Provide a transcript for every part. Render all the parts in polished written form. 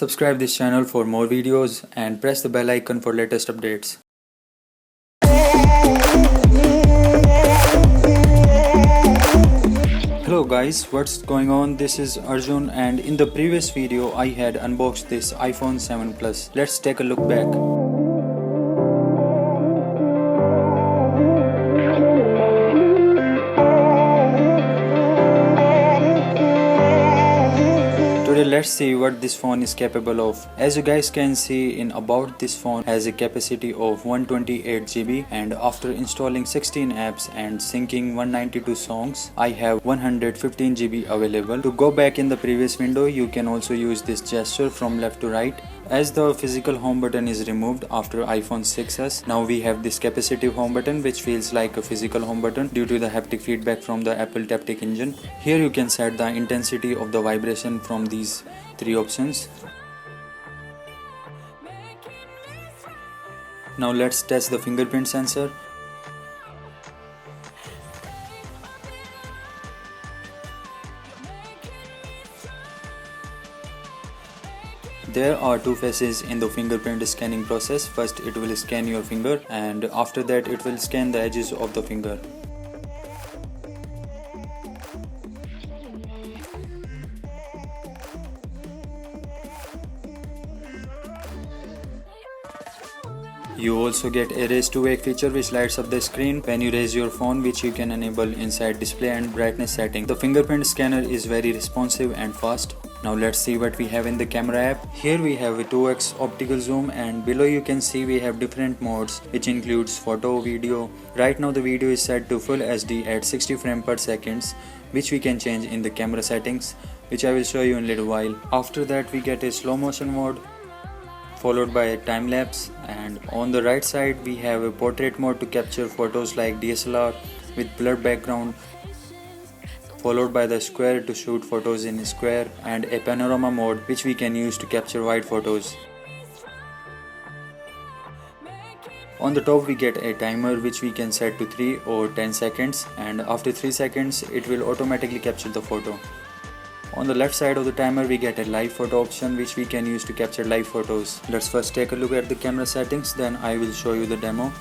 Subscribe this channel for more videos and press the bell icon for latest updates. Hello guys, what's going on? This is Arjun, and in the previous video I had unboxed this iPhone 7 Plus. Let's take a look back. Today let's see what this phone is capable of. As you guys can see in about, this phone has a capacity of 128 GB, and after installing 16 apps and syncing 192 songs, I have 115 GB available. To go back in the previous window, you can also use this gesture from left to right. As the physical home button is removed after iPhone 6s, now we have this capacitive home button which feels like a physical home button due to the haptic feedback from the Apple Taptic Engine. Here you can set the intensity of the vibration from these three options. Now let's test the fingerprint sensor. There are two phases in the fingerprint scanning process. First it will scan your finger, and after that it will scan the edges of the finger. You also get a raise to wake feature which lights up the screen when you raise your phone, which you can enable inside display and brightness setting. The fingerprint scanner is very responsive and fast. Now let's see what we have in the camera app. Here we have a 2x optical zoom, and below you can see we have different modes which includes photo, video. Right now the video is set to full HD at 60 frames per second, which we can change in the camera settings, which I will show you in a little while. After that we get a slow motion mode, followed by a time lapse, and on the right side we have a portrait mode to capture photos like DSLR with blurred background, followed by the square to shoot photos in a square, and a panorama mode which we can use to capture wide photos. On the top we get a timer which we can set to 3 or 10 seconds, and after 3 seconds it will automatically capture the photo. On the left side of the timer we get a live photo option which we can use to capture live photos. Let's first take a look at the camera settings, then I will show you the demo.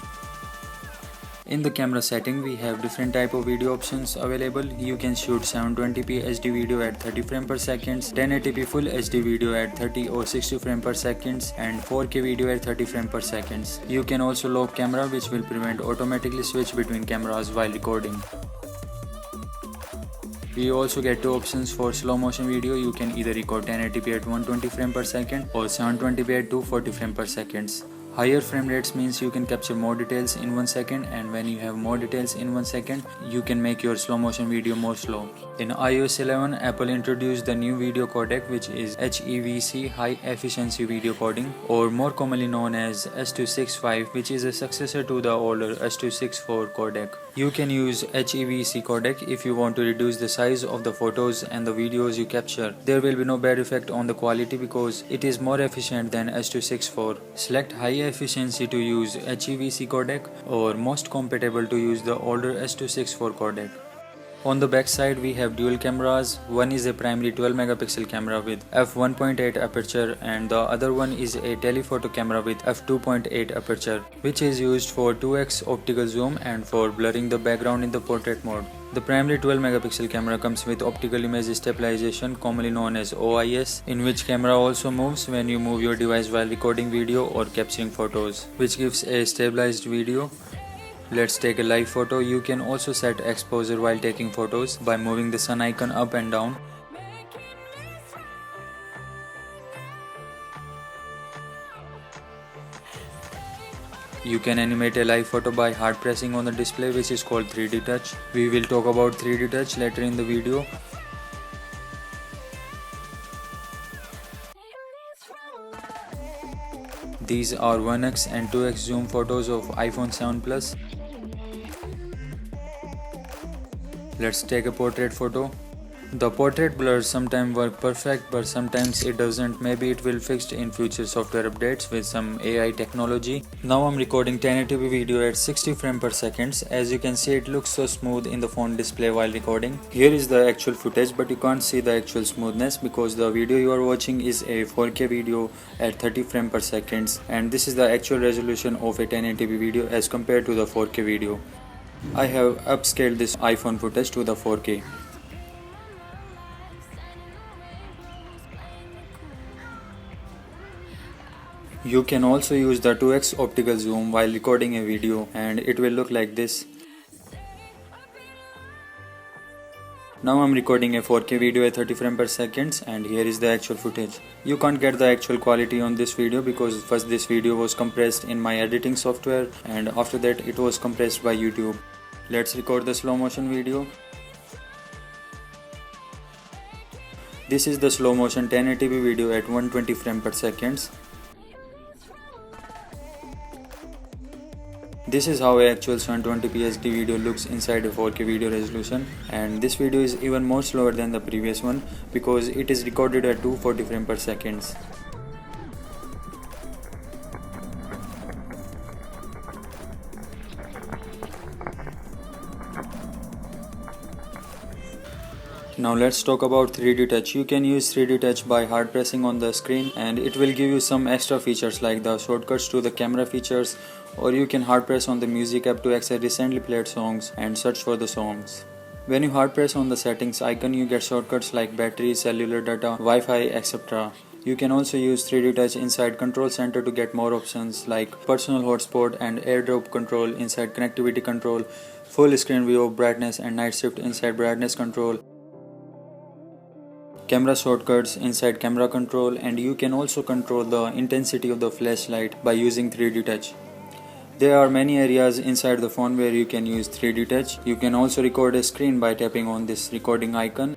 In the camera setting we have different type of video options available. You can shoot 720p HD video at 30 frames per second, 1080p full HD video at 30 or 60 frames per second, and 4K video at 30 frames per second. You can also lock camera, which will prevent automatically switch between cameras while recording. We also get two options for slow motion video. You can either record 1080p at 120 frames per second or 720p at 240 frames per second. Higher frame rates means you can capture more details in 1 second, and when you have more details in 1 second, you can make your slow motion video more slow. In iOS 11, Apple introduced the new video codec, which is HEVC, High Efficiency Video Coding, or more commonly known as S265, which is a successor to the older S264 codec. You can use HEVC codec if you want to reduce the size of the photos and the videos you capture. There will be no bad effect on the quality because it is more efficient than S264. Select high efficiency to use HEVC codec, or most compatible to use the older S264 codec. On the back side we have dual cameras. One is a primary 12 megapixel camera with f1.8 aperture, and the other one is a telephoto camera with f2.8 aperture, which is used for 2x optical zoom and for blurring the background in the portrait mode. The primary 12 megapixel camera comes with optical image stabilization, commonly known as OIS, in which camera also moves when you move your device while recording video or capturing photos, which gives a stabilized video. Let's take a live photo. You can also set exposure while taking photos by moving the sun icon up and down. You can animate a live photo by hard pressing on the display, which is called 3D touch. We will talk about 3D touch later in the video. These are 1x and 2x zoom photos of iPhone 7 Plus. Let's take a portrait photo. The portrait blurs sometimes work perfect, but sometimes it doesn't. Maybe it will fixed in future software updates with some AI technology. Now I'm recording 1080p video at 60 frames per second. As you can see, it looks so smooth in the phone display while recording. Here is the actual footage, but you can't see the actual smoothness because the video you are watching is a 4K video at 30 frames per second, and this is the actual resolution of a 1080p video as compared to the 4K video. I have upscaled this iPhone footage to the 4K. You can also use the 2x optical zoom while recording a video, and it will look like this. Now I'm recording a 4K video at 30 frames per second, and here is the actual footage. You can't get the actual quality on this video because first this video was compressed in my editing software, and after that it was compressed by YouTube. Let's record the slow motion video. This is the slow motion 1080p video at 120 frames per second. This is how an actual 720p HD video looks inside a 4K video resolution, and this video is even more slower than the previous one because it is recorded at 240 frames per second. Now let's talk about 3D touch. You can use 3D touch by hard pressing on the screen, and it will give you some extra features like the shortcuts to the camera features, or you can hard press on the music app to access recently played songs and search for the songs. When you hard press on the settings icon, you get shortcuts like battery, cellular data, Wi-Fi, etc. You can also use 3D touch inside control center to get more options like personal hotspot and airdrop control inside connectivity control, full screen view of brightness and night shift inside brightness control, camera shortcuts inside camera control, and you can also control the intensity of the flashlight by using 3D touch. There are many areas inside the phone where you can use 3D touch. You can also record a screen by tapping on this recording icon.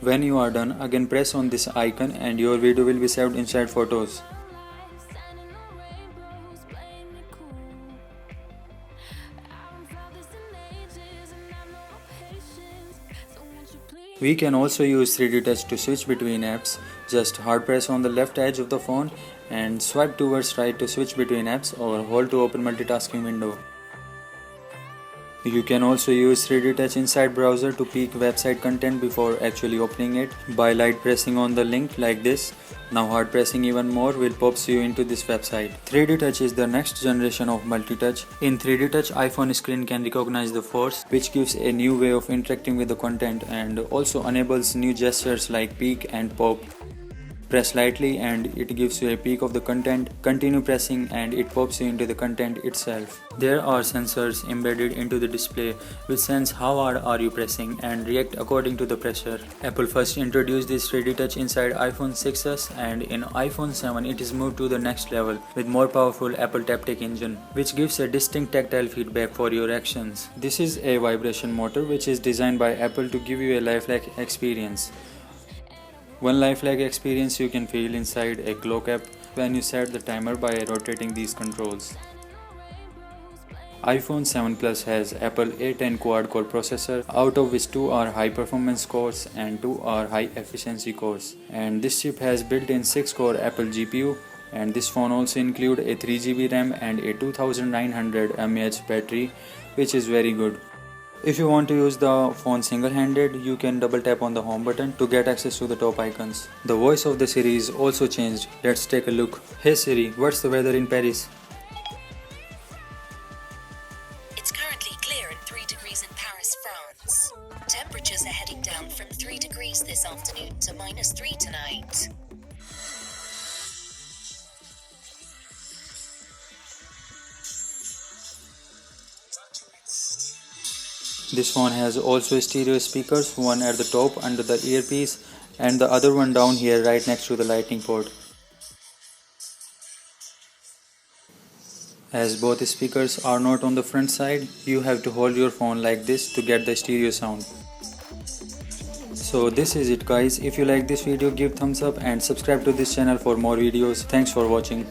When you are done, again press on this icon and your video will be saved inside photos. We can also use 3D touch to switch between apps. Just hard press on the left edge of the phone and swipe towards right to switch between apps, or hold to open multitasking window. You can also use 3D touch inside browser to peek website content before actually opening it by light pressing on the link like this. Now hard pressing even more will pops you into this website. 3D touch is the next generation of multi-touch. In 3D touch, iPhone screen can recognize the force, which gives a new way of interacting with the content and also enables new gestures like peek and pop. Press lightly and it gives you a peek of the content. Continue pressing and it pops you into the content itself. There are sensors embedded into the display which sense how hard are you pressing and react according to the pressure. Apple first introduced this 3D touch inside iPhone 6s, and in iPhone 7 it is moved to the next level with more powerful Apple Taptic engine, which gives a distinct tactile feedback for your actions. This is a vibration motor which is designed by Apple to give you a lifelike experience. One lifelike experience you can feel inside a clock app when you set the timer by rotating these controls. iPhone 7 Plus has Apple A10 quad-core processor, out of which 2 are high-performance cores and 2 are high-efficiency cores. And this chip has built-in 6-core Apple GPU, and this phone also includes a 3GB RAM and a 2900 mAh battery, which is very good. If you want to use the phone single-handed, you can double tap on the home button to get access to the top icons. The voice of the Siri is also changed. Let's take a look. Hey Siri, what's the weather in Paris? It's currently clear and 3 degrees in Paris, France. Temperatures are heading down from 3 degrees this afternoon to -3 tonight. This phone has also stereo speakers, one at the top under the earpiece and the other one down here right next to the lightning port. As both speakers are not on the front side, you have to hold your phone like this to get the stereo sound. So this is it guys. If you like this video, give thumbs up and subscribe to this channel for more videos. Thanks for watching.